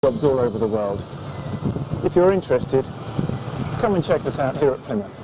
jobs all over the world. If you're interested, come and check us out here at Plymouth.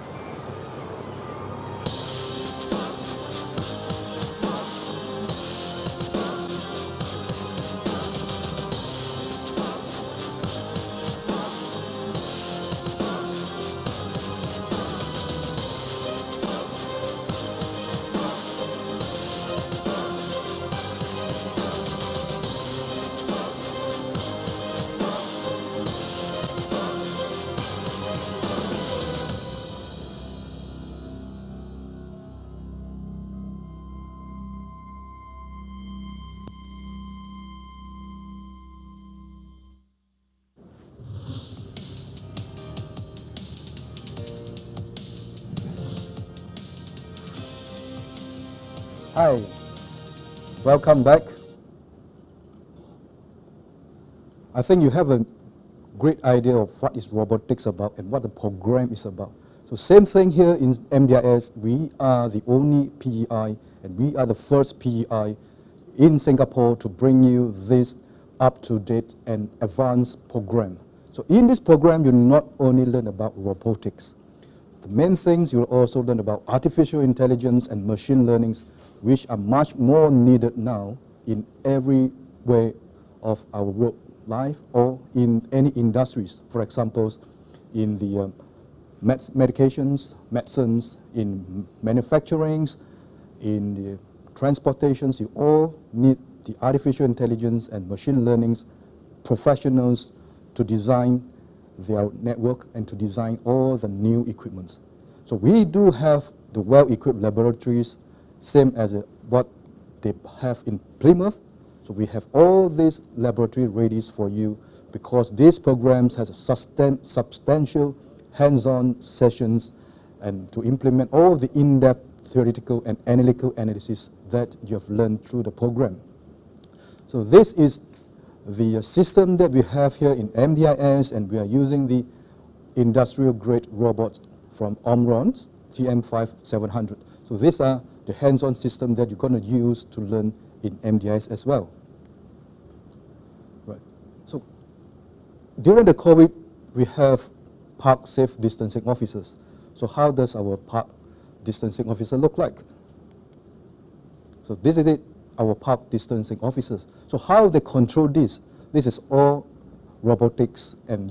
Hi, welcome back. I think you have a great idea of what is robotics about and what the program is about. So same thing here in MDIS, we are the only PEI and we are the first PEI in Singapore to bring you this up-to-date and advanced program. So in this program, you not only learn about robotics. The main things you'll also learn about artificial intelligence and machine learning, which are much more needed now in every way of our work life or in any industries. For example, in the medications, medicines, in manufacturing, in the transportations, you all need the artificial intelligence and machine learning professionals to design their network and to design all the new equipment. So we do have the well-equipped laboratories, same as what they have in Plymouth. So we have all these laboratory ready for you because these programs has a substantial hands-on sessions and to implement all the in-depth theoretical and analytical analysis that you have learned through the program. So this is the system that we have here in MDIS, and we are using the industrial-grade robots from Omron's TM5700. So these are the hands-on system that you're going to use to learn in MDIS as well. Right. So during the COVID, we have park safe distancing officers. So how does our park distancing officer look like? So this is it, our park distancing officers. So how they control this? This is all robotics and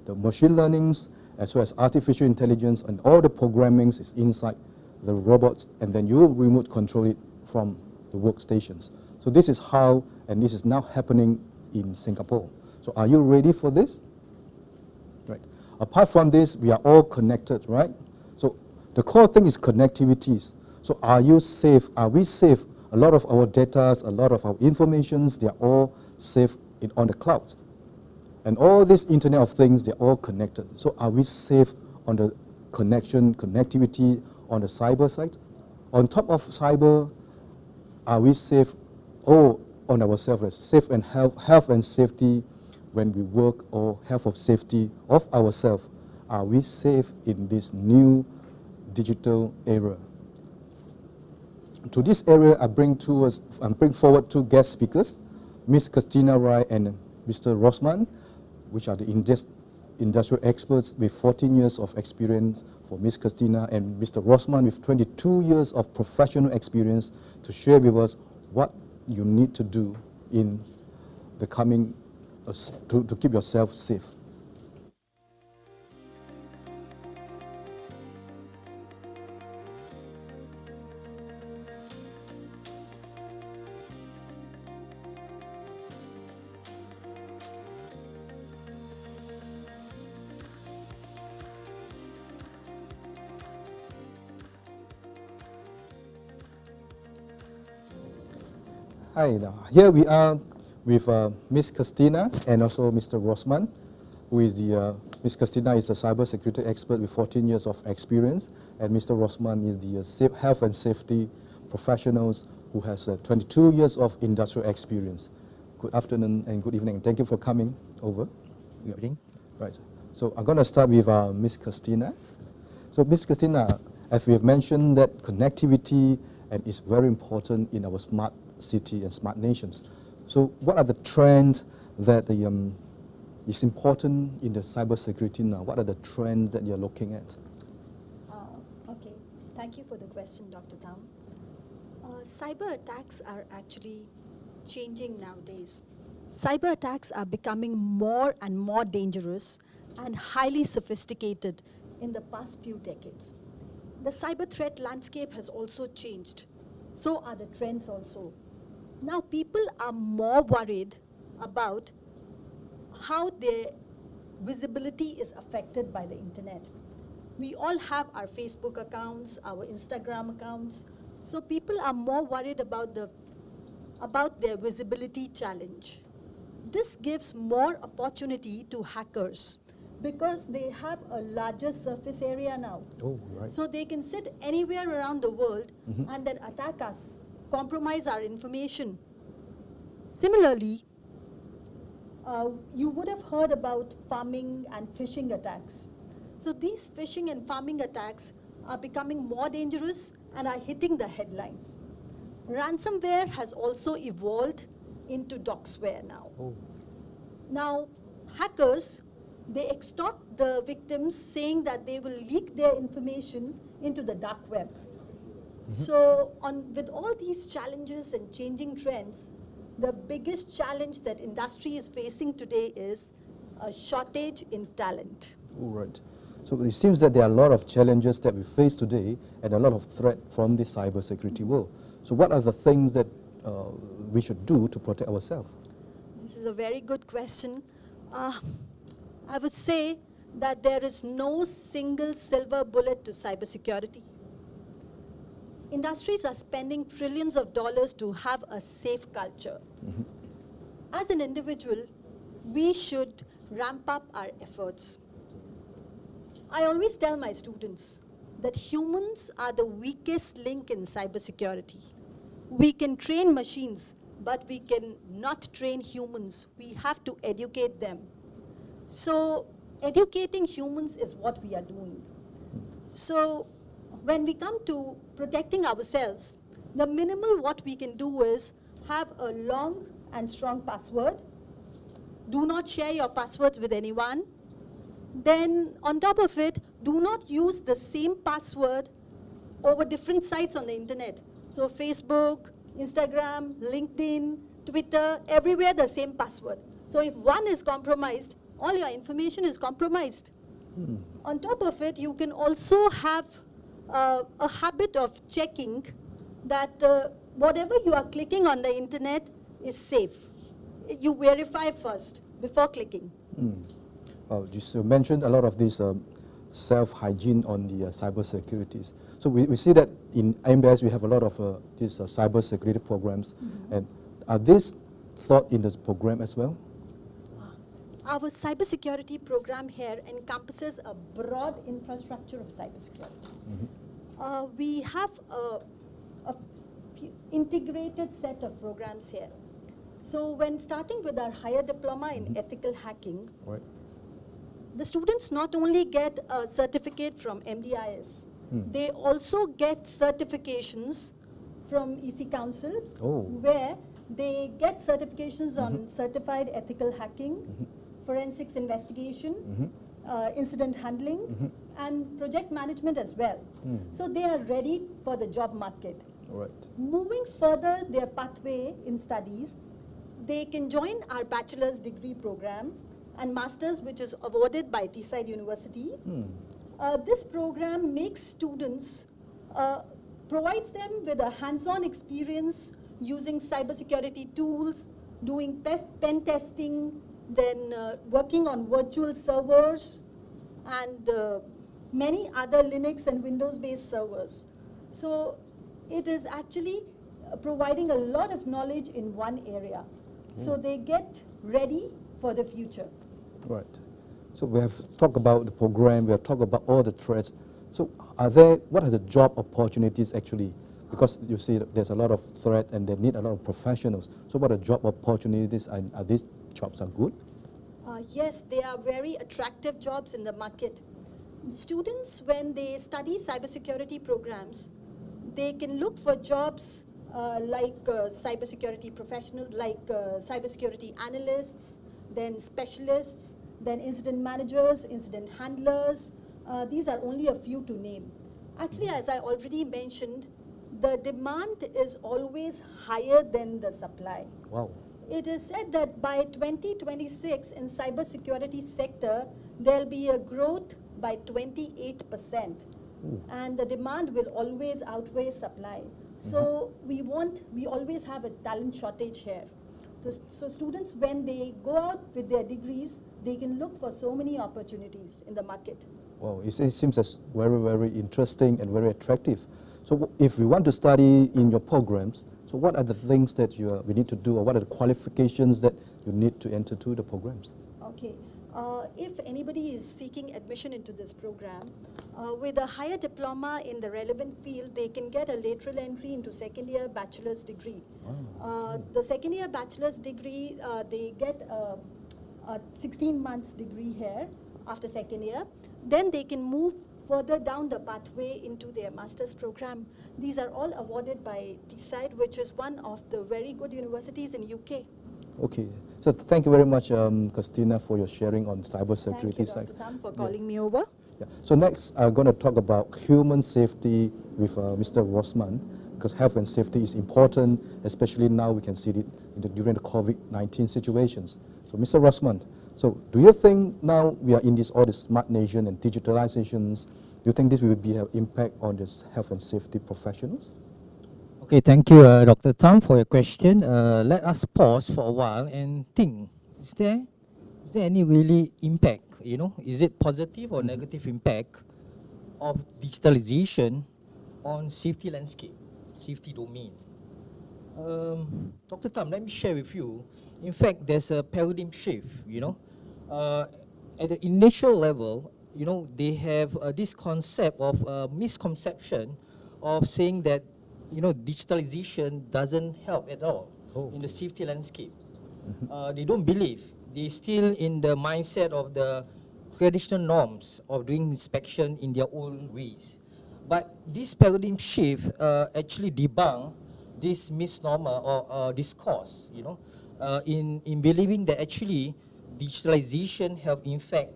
the machine learnings as well as artificial intelligence and all the programming is inside the robots, and then you remote control it from the workstations. So this is how, and this is now happening in Singapore. So are you ready for this? Right. Apart from this, we are all connected, right? So the core thing is connectivities. So are you safe? Are we safe? A lot of our data, a lot of our informations, they are all safe on the cloud. And all this Internet of Things, they're all connected. So are we safe on the connectivity on the cyber side? On top of cyber, are we safe on ourselves, safe and health and safety when we work, or health of safety of ourselves? Are we safe in this new digital era? To this area, I bring forward two guest speakers, Ms. Christina Rai and Mr. Rosman, which are the industrial experts with 14 years of experience for Ms. Christina, and Mr. Rosman with 22 years of professional experience to share with us what you need to do in the coming, to keep yourself safe. Hi, here we are with Ms. Christina and also Mr. Rosman, who is Ms. Christina is a cybersecurity expert with 14 years of experience, and Mr. Rosman is the health and safety professionals who has 22 years of industrial experience. Good afternoon and good evening. Thank you for coming over. Good evening. Right. So I'm going to start with Ms. Christina. So Ms. Christina, as we have mentioned, that connectivity and is very important in our smart city and smart nations. So what are the trends that is important in the cybersecurity now? What are the trends that you're looking at? Okay, thank you for the question, Dr. Tham. Cyber attacks are actually changing nowadays. Cyber attacks are becoming more and more dangerous and highly sophisticated in the past few decades. The cyber threat landscape has also changed. So are the trends also. Now people are more worried about how their visibility is affected by the internet. We all have our Facebook accounts, our Instagram accounts. So people are more worried about their visibility challenge. This gives more opportunity to hackers because they have a larger surface area now. Oh, right. So they can sit anywhere around the world and then attack us, compromise our information. Similarly, you would have heard about farming and phishing attacks. So these phishing and farming attacks are becoming more dangerous and are hitting the headlines. Ransomware has also evolved into doxware now. Oh. Now, hackers, they extort the victims saying that they will leak their information into the dark web. So with all these challenges and changing trends, the biggest challenge that industry is facing today is a shortage in talent. All right. So it seems that there are a lot of challenges that we face today and a lot of threat from the cybersecurity world. So what are the things that we should do to protect ourselves? This is a very good question. I would say that there is no single silver bullet to cybersecurity. Industries are spending trillions of dollars to have a safe culture. As an individual, we should ramp up our efforts. I always tell my students that humans are the weakest link in cybersecurity. We can train machines, but we can not train humans. We have to educate them. So educating humans is what we are doing. So when we come to protecting ourselves, the minimal what we can do is have a long and strong password. Do not share your passwords with anyone. Then on top of it, do not use the same password over different sites on the internet. So Facebook, Instagram, LinkedIn, Twitter, everywhere the same password. So if one is compromised, all your information is compromised. On top of it, you can also have a habit of checking that whatever you are clicking on the internet is safe. You verify first before clicking. You mentioned a lot of these self-hygiene on the cyber securities. So we see that in MDIS we have a lot of these cyber security programs. And are these thought in this program as well? Our cybersecurity program here encompasses a broad infrastructure of cybersecurity. We have a integrated set of programs here. So when starting with our higher diploma in ethical hacking, the students not only get a certificate from MDIS, they also get certifications from EC Council, where they get certifications on certified ethical hacking, forensics investigation, incident handling, and project management as well. So they are ready for the job market. Moving further their pathway in studies, they can join our bachelor's degree program and master's, which is awarded by Teesside University. This program makes students, provides them with a hands-on experience using cybersecurity tools, doing pen testing, then working on virtual servers, and many other Linux and Windows-based servers. So it is actually providing a lot of knowledge in one area. So they get ready for the future. Right. So we have talked about the program, we have talked about all the threats. So what are the job opportunities actually? Because you see there's a lot of threat and they need a lot of professionals. So what are job opportunities, and are these jobs are good? Yes, they are very attractive jobs in the market. The students, when they study cybersecurity programs, they can look for jobs like cybersecurity professionals, like cybersecurity analysts, then specialists, then incident managers, incident handlers. These are only a few to name. Actually, as I already mentioned, the demand is always higher than the supply. Wow. It is said that by 2026 in cybersecurity sector, there'll be a growth by 28%. And the demand will always outweigh supply. So we always have a talent shortage here. So students, when they go out with their degrees, they can look for so many opportunities in the market. Wow, it seems as very, very interesting and very attractive. So if we want to study in your programs, so what are the things that we need to do, or what are the qualifications that you need to enter to the programs? Okay. If anybody is seeking admission into this program, with a higher diploma in the relevant field, they can get a lateral entry into second year bachelor's degree. The second year bachelor's degree, they get a 16 months degree here after second year. Then they can move further down the pathway into their master's program. These are all awarded by TSIDE, which is one of the very good universities in UK. Okay, so thank you very much, Christina, for your sharing on cybersecurity. Thank you, Dr. Tam, for calling me over. Yeah. So next, I'm going to talk about human safety with Mr. Rosman, because health and safety is important, especially now we can see it during the COVID-19 situations. So Mr. Rosman, so do you think now we are in all this smart nation and digitalizations, do you think this will be an impact on this health and safety professionals? Okay, thank you, Dr. Tam, for your question. Let us pause for a while and think. Is there any really impact? Is it positive or negative impact of digitalization on safety landscape, safety domain? Dr. Tam, let me share with you. In fact, there's a paradigm shift. At the initial level, they have this concept of misconception of saying that digitalization doesn't help at all in the safety landscape. They don't believe. They're still in the mindset of the traditional norms of doing inspection in their old ways. But this paradigm shift actually debunk this misnomer or discourse, in believing that actually digitalization have in fact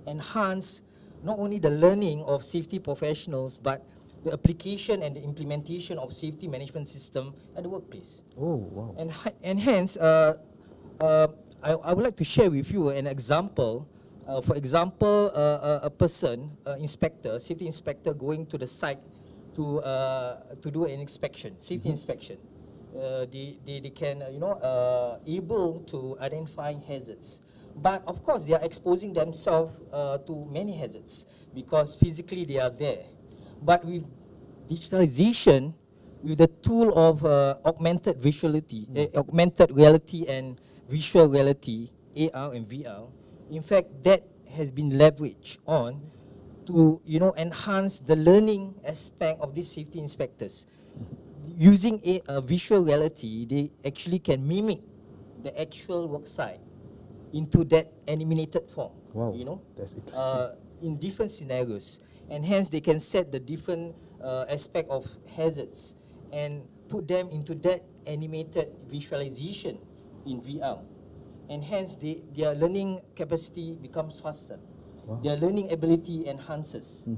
enhance not only the learning of safety professionals, but the application and the implementation of safety management system at the workplace. Oh, wow. And hence, I would like to share with you an example. For example, a person, inspector, safety inspector, going to the site to do an inspection, safety inspection. They can, able to identify hazards. But of course, they are exposing themselves to many hazards because physically they are there. But with digitalization, with the tool of augmented reality and visual reality, AR and VR, in fact, that has been leveraged on to enhance the learning aspect of these safety inspectors. Using a visual reality, they actually can mimic the actual work site into that animated form. Wow, that's interesting. In different scenarios, and hence they can set the different aspect of hazards and put them into that animated visualization in VR, and hence their learning capacity becomes faster. Wow. Their learning ability enhances.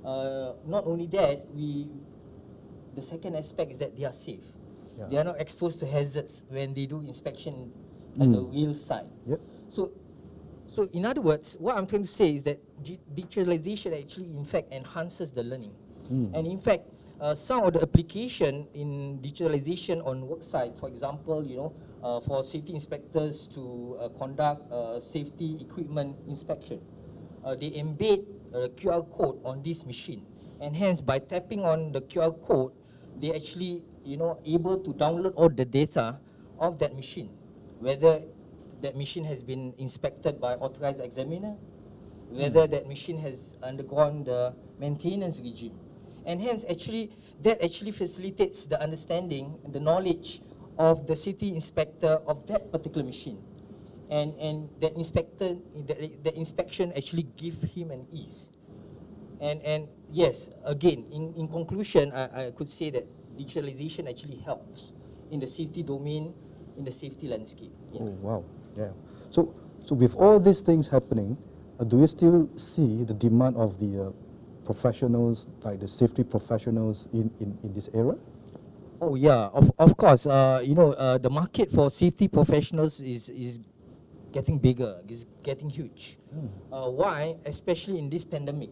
Not only that, the second aspect is that they are safe. Yeah. They are not exposed to hazards when they do inspection at the real site. Yep. So in other words, what I'm trying to say is that digitalization actually in fact enhances the learning. And in fact, some of the application in digitalization on work site, for example, for safety inspectors to conduct safety equipment inspection, they embed a QR code on this machine. And hence, by tapping on the QR code, they actually, able to download all the data of that machine, whether that machine has been inspected by authorized examiner, whether that machine has undergone the maintenance regime. And hence, that actually facilitates the understanding and the knowledge of the safety inspector of that particular machine. And that inspection actually gives him an ease. And yes, again, in conclusion, I could say that digitalization actually helps in the safety domain, in the safety landscape. Oh, wow. Yeah. So So with all these things happening, do you still see the demand of the professionals, like the safety professionals in this era? Oh yeah, of course. The market for safety professionals is getting bigger, is getting huge. Why? Especially in this pandemic,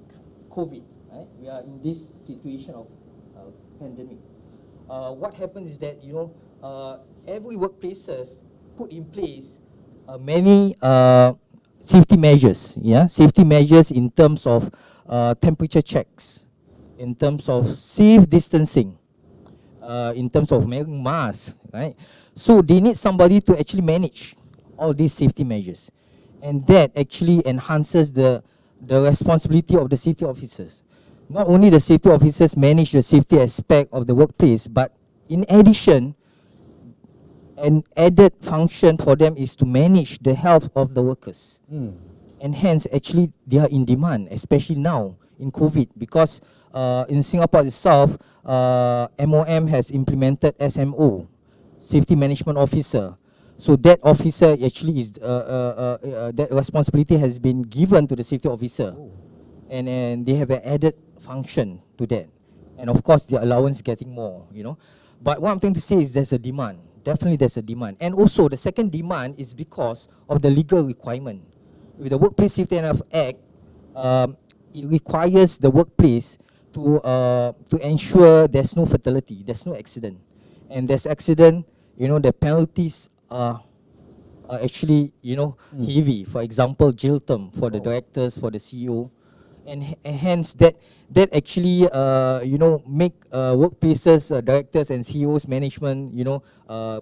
COVID. Right? We are in this situation of pandemic. What happens is that every workplaces put in place many safety measures. Yeah, safety measures in terms of temperature checks, in terms of safe distancing, in terms of wearing masks, right? So they need somebody to actually manage all these safety measures, and that actually enhances the responsibility of the safety officers. Not only the safety officers manage the safety aspect of the workplace, but in addition, an added function for them is to manage the health of the workers. And hence, actually, they are in demand, especially now in COVID, because in Singapore itself, MOM has implemented SMO, Safety Management Officer. So that officer actually is, that responsibility has been given to the safety officer. And they have an added function to that. And of course, the allowance getting more, But what I'm trying to say is there's a demand. Definitely there's a demand. And also, the second demand is because of the legal requirement. With the Workplace Safety and Health Act, it requires the workplace to ensure there's no fatality, there's no accident. And there's accident, the penalties are actually, heavy. For example, jail term for the directors, for the CEO. And hence that actually, make workplaces, directors and CEOs, management,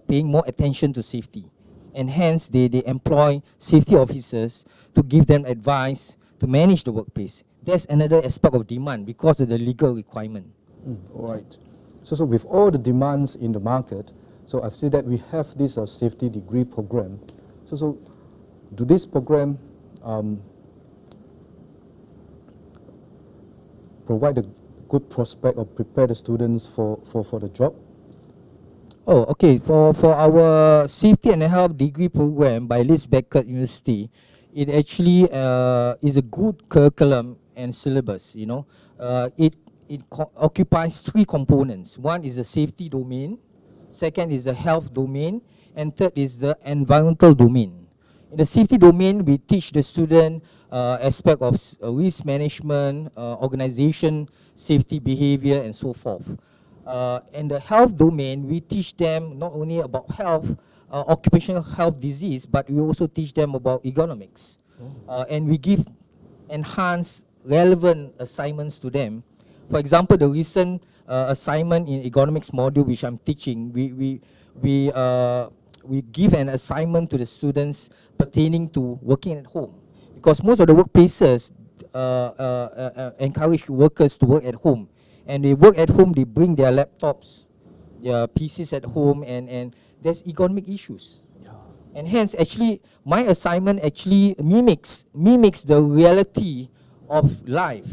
paying more attention to safety. And hence they employ safety officers to give them advice to manage the workplace. That's another aspect of demand because of the legal requirement. All right. So with all the demands in the market, so I see that we have this safety degree program. So do this program provide a good prospect or prepare the students for the job? Oh, okay. For our Safety and Health degree program by Leeds Beckett University, it actually is a good curriculum and syllabus. It occupies three components. One is the safety domain, second is the health domain, and third is the environmental domain. In the safety domain, we teach the student aspect of risk management, organization, safety behavior, and so forth. In the health domain, we teach them not only about health, occupational health disease, but we also teach them about economics. And we give enhanced, relevant assignments to them. For example, the recent assignment in economics module, which I'm teaching, we give an assignment to the students pertaining to working at home. Because most of the workplaces encourage workers to work at home. And they work at home, they bring their laptops, their PCs at home, and there's economic issues. And hence, actually, my assignment actually mimics the reality of life.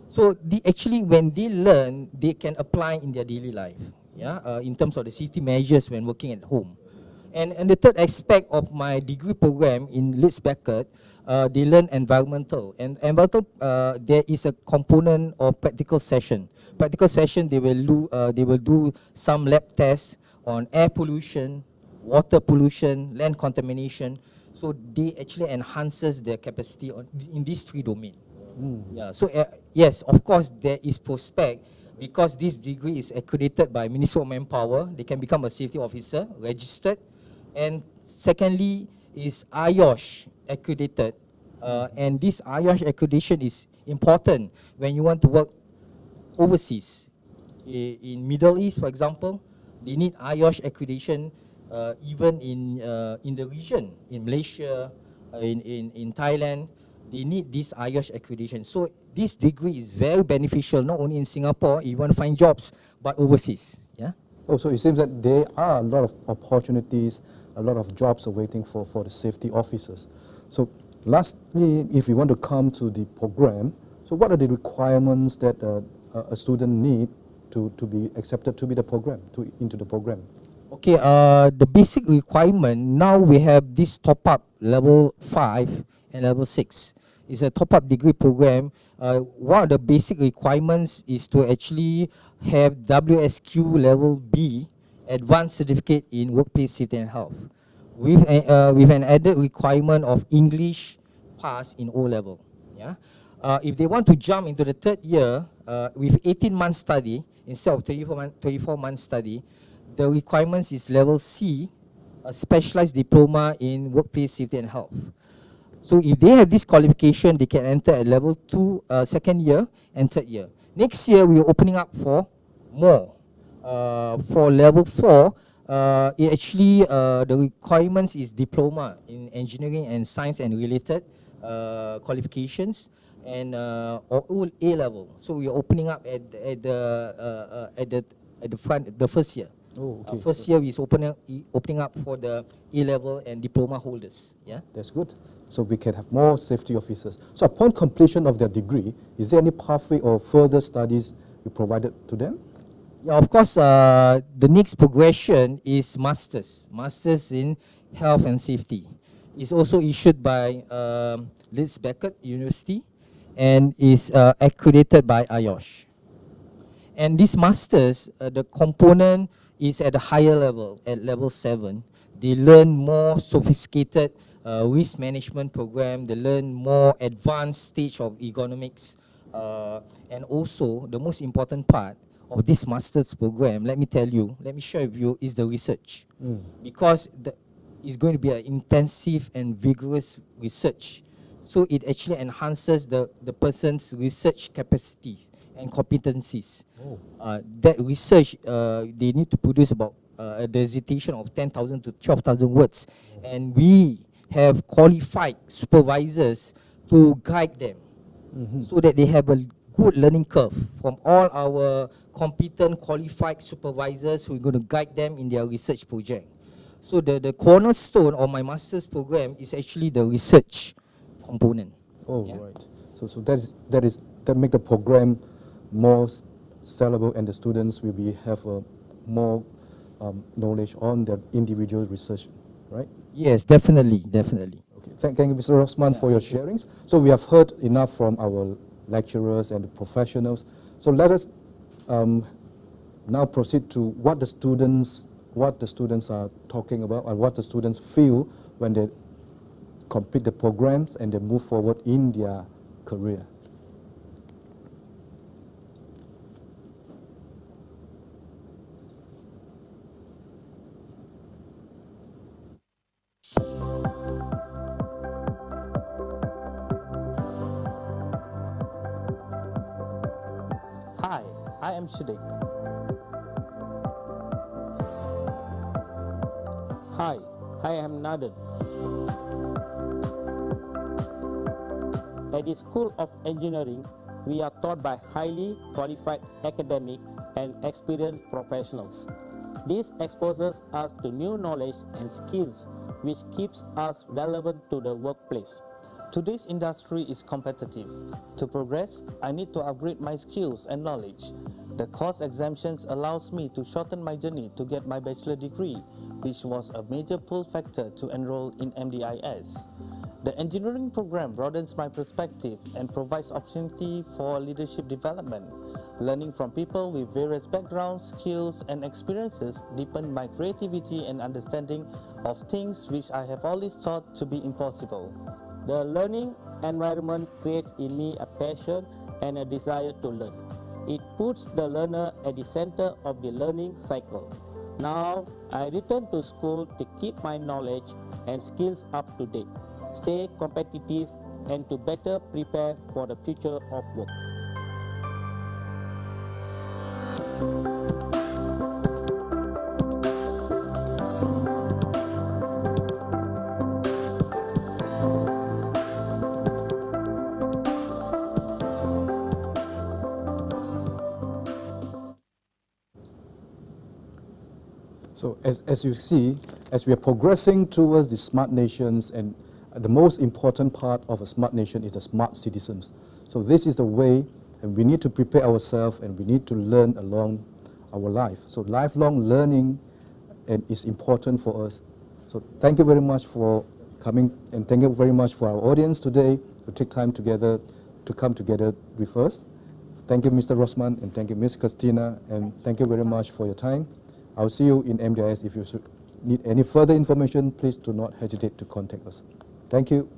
So actually, when they learn, they can apply in their daily life, in terms of the safety measures when working at home. And the third aspect of my degree program in Leeds Beckett, they learn environmental. And environmental, there is a component of practical session. Practical session, they will do some lab tests on air pollution, water pollution, land contamination. So they actually enhances their capacity in these three domains. So yes, of course, there is prospect because this degree is accredited by Ministry of Manpower. They can become a safety officer, registered. And secondly is IOSH accredited. And this IOSH accreditation is important when you want to work overseas. In Middle East, for example, they need IOSH accreditation even in the region, in Malaysia, in Thailand, they need this IOSH accreditation. So this degree is very beneficial, not only in Singapore, if you want to find jobs, but overseas. Oh, so it seems that there are a lot of opportunities, a lot of jobs awaiting for the safety officers. So lastly, if you want to come to the program, so what are the requirements that a student need to be accepted to be into the program? Okay, the basic requirement, now we have this top-up level 5 and level 6. It's a top-up degree program. One of the basic requirements is to actually have WSQ level B, Advanced Certificate in Workplace Safety and Health, with an added requirement of English pass in O-level. Yeah? If they want to jump into the third year with 18 months study instead of 24 months study, the requirements is level C, a specialized diploma in workplace safety and health. So if they have this qualification, they can enter at level 2, second year and third year. Next year, we are opening up for more. For level 4, it actually, the requirements is diploma in engineering and science and related qualifications, and or A level. So we are opening up at the front, the first year. Oh, okay. First year is opening up for the A level and diploma holders. Yeah, that's good. So we can have more safety officers. So upon completion of their degree, is there any pathway or further studies you provided to them? Yeah, of course. The next progression is masters in health and safety. It's also issued by Leeds Beckett University and is accredited by IOSH. And this masters, the component is at a higher level, at level 7. They learn more sophisticated risk management program. They learn more advanced stage of ergonomics. And also, the most important part of this master's program, let me share with you, is the research. Because it's going to be an intensive and vigorous research. So it actually enhances the person's research capacities and competencies. That research, they need to produce about a dissertation of 10,000 to 12,000 words. And we have qualified supervisors to guide them so that they have a good learning curve from all our competent, qualified supervisors who are going to guide them in their research project. So the cornerstone of my master's program is actually the research component. Oh, yeah. Right. So that make the program more sellable, and the students will have more knowledge on their individual research, right? Yes, definitely. Okay. Thank you, Mr. Rosman, for your sharings. So we have heard enough from our lecturers and the professionals. So let us now proceed to what the students are talking about and what the students feel when they complete the programs and they move forward in their career. Hi, I am Shiddiq. Hi, I am Nadan. At the School of Engineering, we are taught by highly qualified academic and experienced professionals. This exposes us to new knowledge and skills which keeps us relevant to the workplace. Today's industry is competitive. To progress, I need to upgrade my skills and knowledge. The course exemptions allows me to shorten my journey to get my bachelor degree, which was a major pull factor to enroll in MDIS. The engineering program broadens my perspective and provides opportunity for leadership development. Learning from people with various backgrounds, skills, and experiences deepen my creativity and understanding of things which I have always thought to be impossible. The learning environment creates in me a passion and a desire to learn. It puts the learner at the center of the learning cycle. Now, I return to school to keep my knowledge and skills up to date, stay competitive, and to better prepare for the future of work. So as you see, as we are progressing towards the smart nations, and the most important part of a smart nation is the smart citizens. So this is the way, and we need to prepare ourselves and we need to learn along our life. So lifelong learning and it's important for us. So thank you very much for coming, and thank you very much for our audience today to take time together to come together with us. Thank you, Mr. Rosman, and thank you, Ms. Christina, and thank you very much for your time. I'll see you in MDIS. If you should need any further information, please do not hesitate to contact us. Thank you.